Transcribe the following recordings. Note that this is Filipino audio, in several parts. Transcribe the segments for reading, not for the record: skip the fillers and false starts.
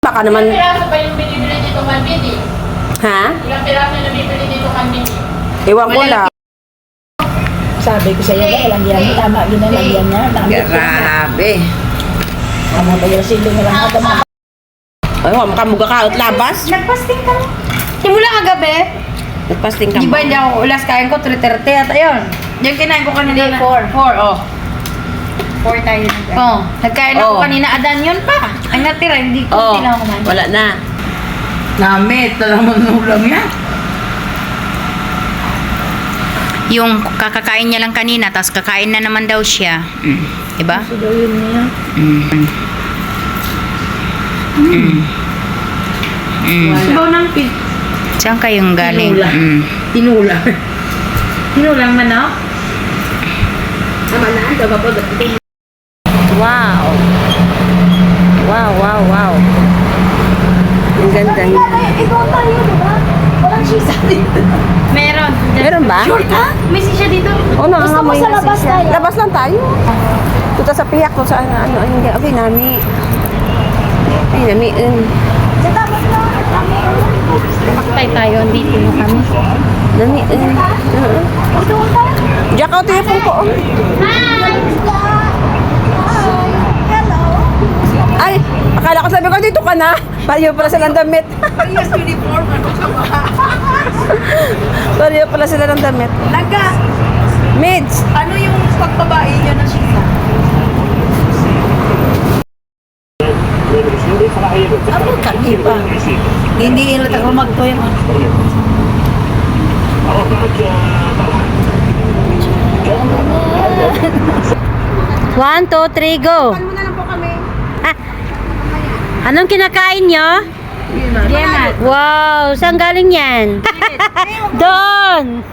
Baka naman... Ilang piraso ba yung binibili dito Manbini? Ha? Ilang piraso yung binibili dito Manbini? Ewan ko lang. Sabi ko sa'yo, lagyan mo, tama, ginalagyan niya. Grabe. Ano ba yung silo nga lang ito, mga Ay, makamuga ka at labas. Nagpasting ka lang. Simula kagabi. Nagpasting ka Di ba hindi ako ulas kain ko 3:30 at ayun. Yung kinain ko kanina 4. 4, oh. 4 tayo na. Oh, nagkain ako Oh. kanina adan yun pa. Ang natira, hindi ko Oh, sila ako kumain. wala na. Namit, talagang ulam yan. Yung kakakain niya lang kanina, tapos kakain na naman daw siya. Diba? so daw yun niya. Sabaw ng pig. Saan kayong galing? Tinula. Tinula. Tinulang manok. Tama na, ito ba po? Wow. Wow, wow, wow. Ang ganda niya. Ikaw tayo, di ba? Walang sisa dito. Meron. Meron ba? May sisya dito. Oo, nangangamoy sa na labas siya. tayo. Labas lang tayo. Tuta sa piyak, kung saan, ano, hindi. Okay, nami. Ay, nami. Sa tapos na, kami. Paktay tayo, dito na kami. Nami. Ito ka. Diyak ako tayo po ko. Hello. Ay, akala ko sabi ko, dito ka na. Pareho pala silang damit. Yes, uniform. Ano ka ba? Pareho pala sila ng damit. Naga, Mids. ano yung pagbabae niya ng sisa? Ano kami pa? Hindi ilat ako magtoy. 1, 2, 3, go! Ano na lang po kami? Anong kinakain nyo? Gemat. Wow! Saan galing yan? Doon!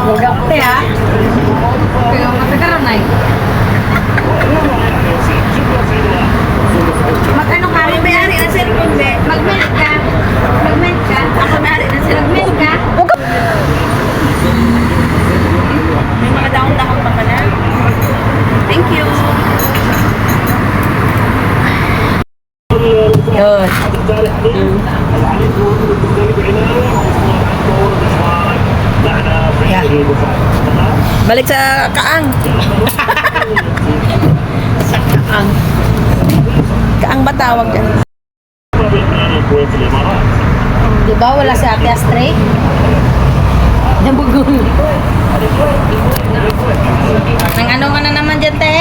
Gagapte ha. Kaya matagaran na eh. Mag-ano ka? May-ari na cellphone, be. Mag-melt ka. Mag-melt ka. Ako may-ari na cellphone. Mag-melt ka. May mga daon-daon pa pala. Thank you. Yun. Balik sa kaang. Sa kaang. Kaang ba tawag dyan? Di ba wala si Ate Astray? Nabugol. Nang ano ka na naman dyan, te?